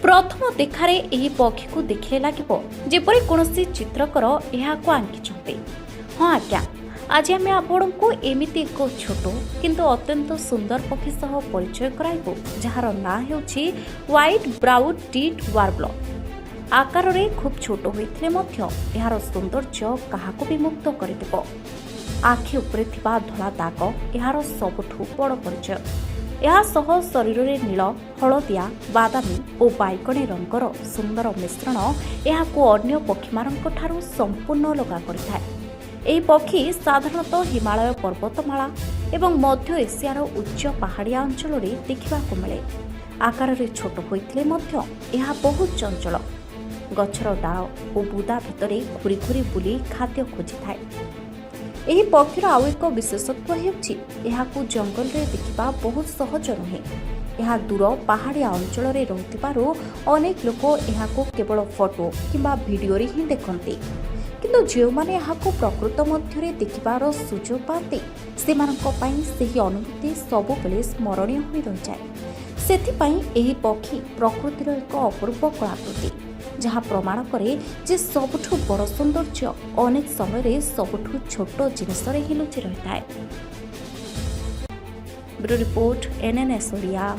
प्रथम देखार यह पक्षी को देखले लगे जेपरी कौन चित्रकर यहाँ आंकी। हाँ आज्ञा, आज आम आपण को एमती एक छोट किंतु अत्यंत सुंदर पक्षी सह परिचय कराइबु जार ना हेउछि व्हाइट ब्राउन टिट वार्बलर। आकार में खूब छोट होइथिले मध्य यार सौंदर्य काहाको भी मुक्त करदेब। आखि उपरे थिबा धला दाग यार सबुठु बड़ परिचय। यह सह शरीर में नील, हलदिया, बादामी और बैगणी रंगर सुंदर मिश्रण यह अन्य पक्षीमानक ठारू संपूर्ण लगा करिथाय। एही पक्षी साधारणतः हिमालय पर्वतमाला एवं मध्य एशियार उच्च पहाड़िया अंचल में देखा मिले। आकार में छोट होइथिले मध्य यह बहुत चंचल। गछर डाल और बुदा भितरे घूरी घूरी बुली खाद्य खोजी थाए। एही पक्षीर आउ एक विशेषत्व हेउछि एहाकु जंगल रे देखिबा बहुत सहज नुहे। यह दूर पहाड़िया अंचल रे रहुथिबारु अनेक लोक एहाकु केवल फोटो किंबा वीडियो रे ही देखंती, किंतु जे माने एहाकु प्रकृत मध्य रे देखिबार सुजोग पाते सेमानक पई सेही अनुभूति सबुबेले स्मरणीय होई रहि जाय। सेथिपई एही पक्षी प्रकृतिर एक अपूर्व कलाकृति, जहाँ प्रमाण करे जे सबुठु बड़ सौंदर्य अनेक समय सबुठु छोट जिनिस ही लुचि रही है। Bureau report NNS ODIA।